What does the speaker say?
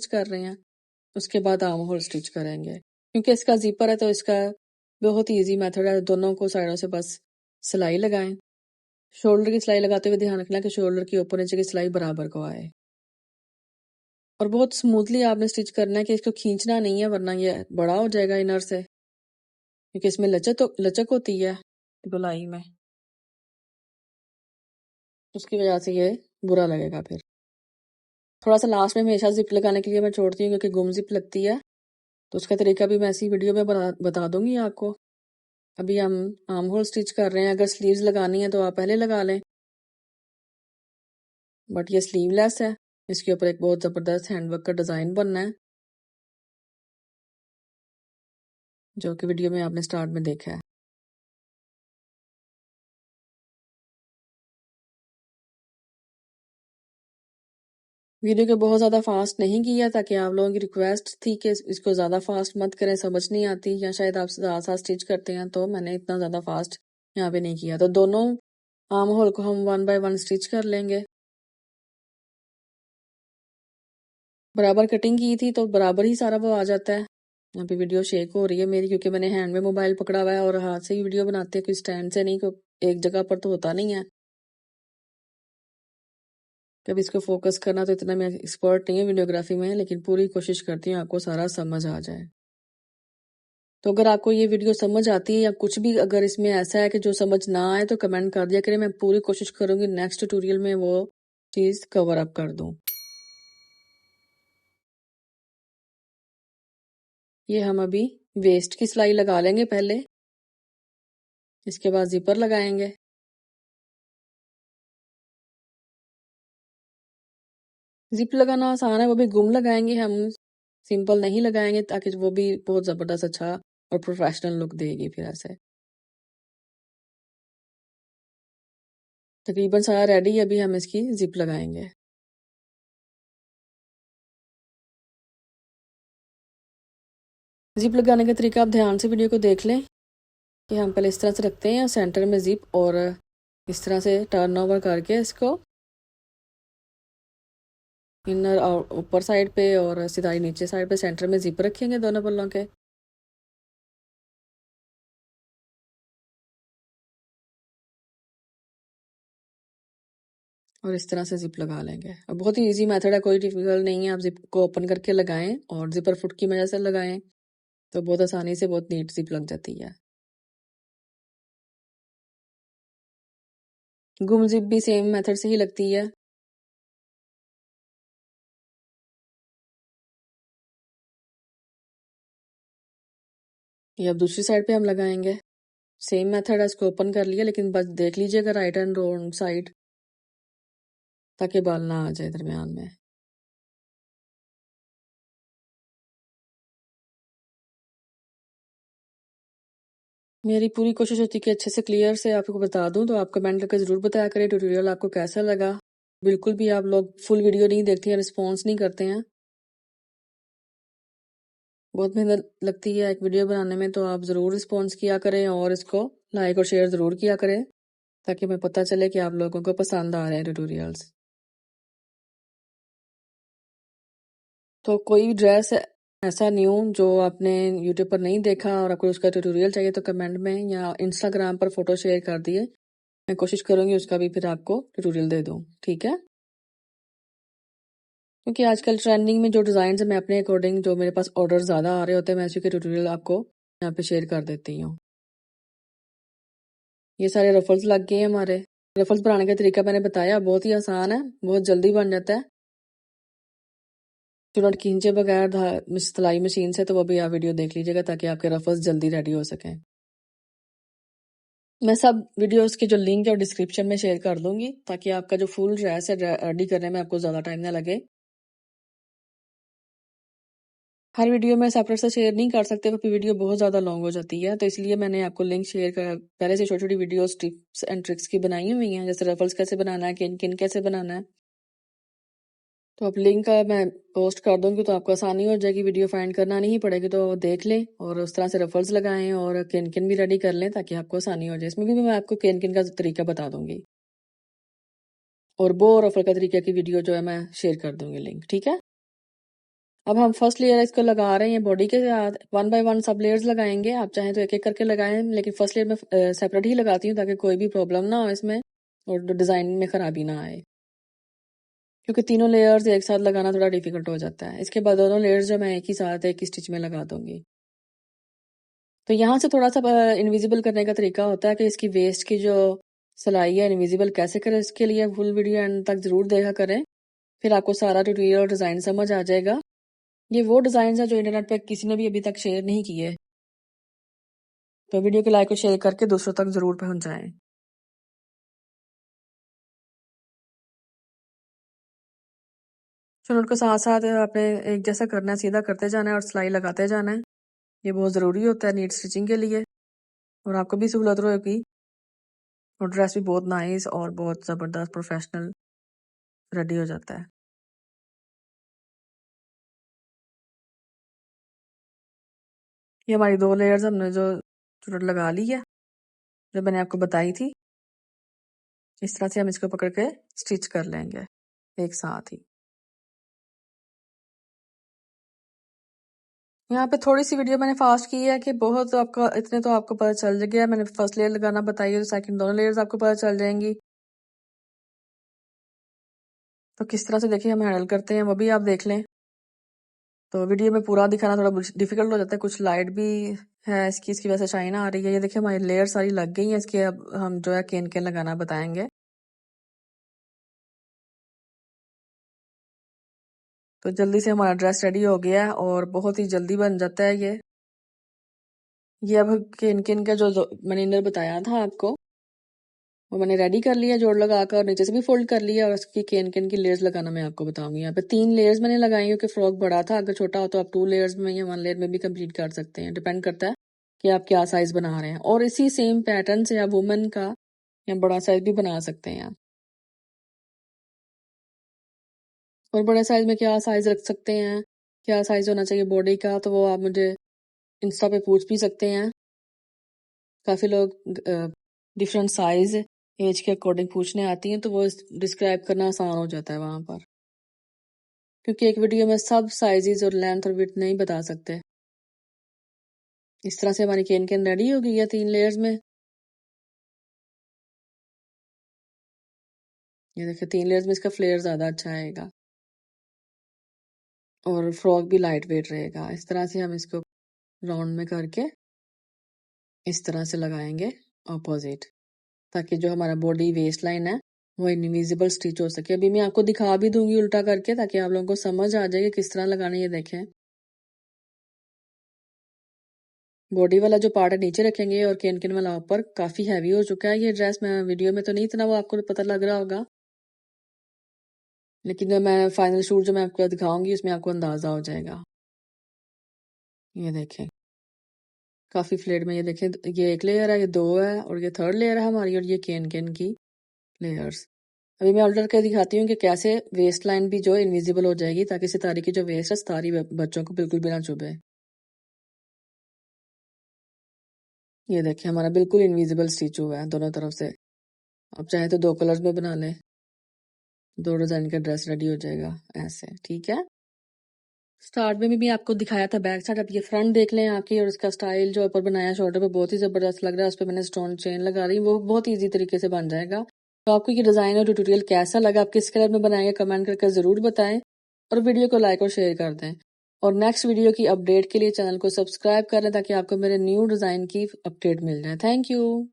कर रहे हैं, उसके बाद आर्म होल स्टिच करेंगे। क्योंकि इसका ज़िपर है तो इसका बहुत ईजी मेथड है, दोनों को साइडों से बस सिलाई लगाएं। शोल्डर की सिलाई लगाते हुए ध्यान रखना कि शोल्डर की ऊपर नीचे की सिलाई बराबर को आए, और बहुत स्मूथली आपने स्टिच करना है कि इसको खींचना नहीं है, वरना ये बड़ा हो जाएगा इनर से, क्योंकि इसमें लचक होती है गोलाई में, उसकी वजह से ये बुरा लगेगा। फिर थोड़ा सा लास्ट में हमेशा जिप लगाने के लिए मैं छोड़ती हूँ, क्योंकि गुम जिप लगती है, तो उसका तरीका भी मैं ऐसी वीडियो में बता दूंगी आपको। अभी हम आर्म होल स्टिच कर रहे हैं। अगर स्लीव्स लगानी है तो आप पहले लगा लें, बट ये स्लीवलेस है, इसके ऊपर एक बहुत ज़बरदस्त हैंडवर्क का डिज़ाइन बनना है, जो कि वीडियो में आपने स्टार्ट में देखा है। वीडियो को बहुत ज़्यादा फास्ट नहीं किया, ताकि आप लोगों की रिक्वेस्ट थी कि इसको ज़्यादा फास्ट मत करें, समझ नहीं आती, या शायद आप साथ साथ स्टिच करते हैं, तो मैंने इतना ज़्यादा फास्ट यहाँ पे नहीं किया। तो दोनों आर्म होल को हम 1 बाय 1 स्टिच कर लेंगे। बराबर कटिंग की थी तो बराबर ही सारा वो आ जाता है। यहाँ पे वीडियो शेक हो रही है मेरी, क्योंकि मैंने हैंड में मोबाइल पकड़ा हुआ है और हाथ से ही वीडियो बनाते हैं, कोई स्टैंड से नहीं, कोई एक जगह पर तो होता नहीं है। कभी इसको फोकस करना, तो इतना मैं एक्सपर्ट नहीं है वीडियोग्राफी में, लेकिन पूरी कोशिश करती हूँ आपको सारा समझ आ जाए। तो अगर आपको ये वीडियो समझ आती है, या कुछ भी अगर इसमें ऐसा है कि जो समझ ना आए, तो कमेंट कर दिया करें, मैं पूरी कोशिश करूंगी नेक्स्ट ट्यूटोरियल में वो चीज़ कवर अप कर दूं। ये हम अभी वेस्ट की सिलाई लगा लेंगे पहले, इसके बाद जिपर लगाएंगे। जिप लगाना आसान है, वो भी गुम लगाएंगे हम, सिंपल नहीं लगाएंगे, ताकि वो भी बहुत ज़बरदस्त अच्छा और प्रोफेशनल लुक देगी। फिर ऐसे तकरीबन सारा रेडी है, अभी हम इसकी जिप लगाएंगे। जिप लगाने का तरीका आप ध्यान से वीडियो को देख लें, कि हम पहले इस तरह से रखते हैं सेंटर में जिप, और इस तरह से टर्न ओवर करके इसको इनर और ऊपर साइड पे और सिलाई नीचे साइड पे सेंटर में जिप रखेंगे दोनों पल्लों के। और इस तरह से जिप लगा लेंगे। अब बहुत ही इजी मेथड है, कोई डिफिकल्ट नहीं है। आप जिप को ओपन करके लगाएं और जिपर फुट की वजह से लगाएं, तो बहुत आसानी से बहुत नीट जिप लग जाती है। गुम जिप भी सेम मेथड से ही लगती है। ये अब दूसरी साइड पे हम लगाएंगे, सेम मेथड है, इसको ओपन कर लिया, लेकिन बस देख लीजिएगा राइट एंड रॉन्ग साइड, ताकि बाल ना आ जाए दरमियान में। मेरी पूरी कोशिश होती है कि अच्छे से क्लियर से आपको बता दूं, तो आप कमेंट करके ज़रूर बताया करें ट्यूटोरियल आपको कैसा लगा। बिल्कुल भी आप लोग फुल वीडियो नहीं देखते हैं, रिस्पॉन्स नहीं करते हैं, बहुत मेहनत लगती है एक वीडियो बनाने में, तो आप ज़रूर रिस्पॉन्स किया करें और इसको लाइक और शेयर ज़रूर किया करें, ताकि हमें पता चले कि आप लोगों को पसंद आ रहे हैं ट्यूटोरियल्स। तो कोई ड्रेस ऐसा न्यू जो आपने यूट्यूब पर नहीं देखा और आपको उसका ट्यूटोरियल चाहिए, तो कमेंट में या इंस्टाग्राम पर फोटो शेयर कर दिए, मैं कोशिश करूंगी उसका भी फिर आपको ट्यूटोरियल दे दूं, ठीक है। क्योंकि आजकल ट्रेंडिंग में जो डिज़ाइन है, मैं अपने अकॉर्डिंग जो मेरे पास ऑर्डर ज़्यादा आ रहे होते हैं, मैं उसी के ट्यूटोरियल आपको यहाँ पे शेयर कर देती हूँ। ये सारे रफल्स लग गए हैं हमारे। रफल्स बनाने का तरीका मैंने बताया, बहुत ही आसान है, बहुत जल्दी बन जाता है। चुनट खींचे बगैर सिलाई मशीन से, तो वो भी आप वीडियो देख लीजिएगा, ताकि आपके रफल्स जल्दी रेडी हो सकें। मैं सब वीडियोस के जो लिंक है और डिस्क्रिप्शन में शेयर कर दूंगी, ताकि आपका जो फुल ड्रेस है रेडी करने में आपको ज़्यादा टाइम ना लगे। हर वीडियो में सेपरेट से शेयर नहीं कर सकते, क्योंकि वीडियो बहुत ज़्यादा लॉन्ग हो जाती है, तो इसलिए मैंने आपको लिंक शेयर कर पहले से छोटी छोटी वीडियोस टिप्स एंड ट्रिक्स की बनाई हुई हैं, जैसे रफल्स कैसे बनाना है, किन किन कैसे बनाना है। तो आप लिंक मैं पोस्ट कर दूंगी, तो आपको आसानी हो जाएगी, वीडियो फाइंड करना नहीं पड़ेगी, तो देख लें और उस तरह से रफल्स लगाएं और किन किन भी रेडी कर लें, ताकि आपको आसानी हो जाए। इसमें भी मैं आपको किन किन का तरीका बता दूंगी, और बो और रफल का तरीका की वीडियो जो है मैं शेयर कर दूंगी लिंक, ठीक है। अब हम फर्स्ट लेयर इसको लगा रहे हैं बॉडी के साथ, 1 बाय 1 सब लेयर्स लगाएंगे। आप चाहें तो एक-एक करके लगाएं, लेकिन फर्स्ट लेयर में सेपरेट ही लगाती हूँ ताकि कोई भी प्रॉब्लम ना हो इसमें और डिज़ाइन में खराबी ना आए, क्योंकि तीनों लेयर्स एक साथ लगाना थोड़ा डिफिकल्ट हो जाता है। इसके बाद दोनों लेयर्स जो मैं एक ही साथ एक ही स्टिच में लगा दूंगी। तो यहाँ से थोड़ा-सा इनविजिबल करने का तरीका होता है कि इसकी वेस्ट की जो सिलाई है इनविजिबल कैसे करें, इसके लिए फुल वीडियो एंड तक ज़रूर देखा करें, फिर आपको सारा ट्यूटोरियल और डिज़ाइन समझ आ जाएगा। ये वो डिज़ाइन है जो इंटरनेट पे किसी ने भी अभी तक शेयर नहीं किए, तो वीडियो को लाइक और शेयर करके दूसरों तक ज़रूर पहुँचाएँ। चुनट को साथ-साथ आपने एक जैसा करना है, सीधा करते जाना है और सिलाई लगाते जाना है। ये बहुत ज़रूरी होता है नीट स्टिचिंग के लिए और आपको भी सहूलत होगी और ड्रेस भी बहुत नाइस और बहुत ज़बरदस्त प्रोफेशनल रेडी हो जाता है। ये हमारी 2 लेयर्स हमने जो चुनट लगा ली है, जो मैंने आपको बताई थी। इस तरह से हम इसको पकड़ के स्टिच कर लेंगे एक साथ ही। यहाँ पे थोड़ी-सी वीडियो मैंने फास्ट की है कि बहुत आपका इतने तो आपको पता चल गया। मैंने फर्स्ट लेयर लगाना बताई है, तो सेकंड दोनों लेयर्स आपको पता चल जाएंगी। तो किस तरह से देखिए हम हैंडल करते हैं वो भी आप देख लें। तो वीडियो में पूरा दिखाना थोड़ा डिफिकल्ट हो जाता है, कुछ लाइट भी है इसकी वजह से शाइन आ रही है। ये देखिए हमारी लेयर सारी लग गई है, इसके अब हम जो है केन-केन लगाना बताएंगे। तो जल्दी से हमारा ड्रेस रेडी हो गया है और बहुत ही जल्दी बन जाता है ये। अब केन-केन का जो मैंने इनर बताया था आपको, वो मैंने रेडी कर लिया जोड़ लगाकर और नीचे से भी फोल्ड कर लिया और उसकी केन-केन की लेयर्स लगाना मैं आपको बताऊंगी। यहाँ पे 3 लेयर्स मैंने लगाई क्योंकि फ्रॉक बड़ा था। अगर छोटा हो तो आप 2 लेयर्स में या 1 लेयर में भी कंप्लीट कर सकते हैं, डिपेंड करता है कि आप क्या साइज बना रहे हैं। और इसी सेम पैटर्न से आप वुमेन का या बड़ा साइज भी बना सकते हैं आप। और बड़े साइज में क्या साइज रख सकते हैं, क्या साइज होना चाहिए बॉडी का, तो वो आप मुझे इंस्टा पे पूछ भी सकते हैं। काफी लोग डिफरेंट साइज एज के अकॉर्डिंग पूछने आती हैं, तो वो डिस्क्राइब करना आसान हो जाता है वहां पर, क्योंकि एक वीडियो में सब साइजेस और लेंथ और विड्थ नहीं बता सकते। इस तरह से हमारी केन केन रेडी हो गई है 3 लेयर्स में। ये देखिए 3 लेयर्स में इसका फ्लेयर ज्यादा अच्छा आएगा और फ्रॉक भी लाइट वेट रहेगा। इस तरह से हम इसको राउंड में करके इस तरह से लगाएंगे ऑपोजिट, ताकि जो हमारा बॉडी वेस्ट लाइन है वो इनविजिबल स्टिच हो सके। अभी मैं आपको दिखा भी दूंगी उल्टा करके, ताकि आप लोगों को समझ आ जाए किस तरह लगाने। ये देखें बॉडी वाला जो पार्ट है नीचे रखेंगे और केन केन वाला ऊपर। काफी हैवी हो चुका है ये ड्रेस, मैं वीडियो में तो नहीं इतना वो आपको पता लग रहा होगा, लेकिन जब मैं फाइनल शूट जो मैं आपको दिखाऊंगी उसमें आपको अंदाजा हो जाएगा। ये देखें काफी फ्लेट में, ये देखें ये एक लेयर है, ये 2 है और ये 3rd लेयर है हमारी, और ये केन केन की लेयर्स। अभी मैं अल्टर कर दिखाती हूँ कि कैसे वेस्ट लाइन भी जो इनविजिबल हो जाएगी, ताकि सितारे की जो वेस्ट है सितारी बच्चों को बिल्कुल भी ना चुभे। ये देखिए हमारा बिल्कुल इनविजिबल स्टिच हुआ है दोनों तरफ से। आप चाहे तो 2 कलर्स में बना लें, 2 डिजाइन का ड्रेस रेडी हो जाएगा ऐसे, ठीक है। स्टार्ट में भी आपको दिखाया था बैक साइड, अब ये फ्रंट देख लें आके, और इसका स्टाइल जो ऊपर बनाया शोल्डर पे बहुत ही जबरदस्त लग रहा है। उस पर मैंने स्टोन चेन लगा रही, वो बहुत ईजी तरीके से बन जाएगा। तो आपको ये डिजाइन और ट्यूटोरियल कैसा लगा, आप किस कलर में बनाएंगे कमेंट करके जरूर बताएं और वीडियो को लाइक और शेयर कर दें। और नेक्स्ट वीडियो की अपडेट के लिए चैनल को सब्सक्राइब करें ताकि आपको मेरे न्यू डिजाइन की अपडेट मिल जाए। Thank you.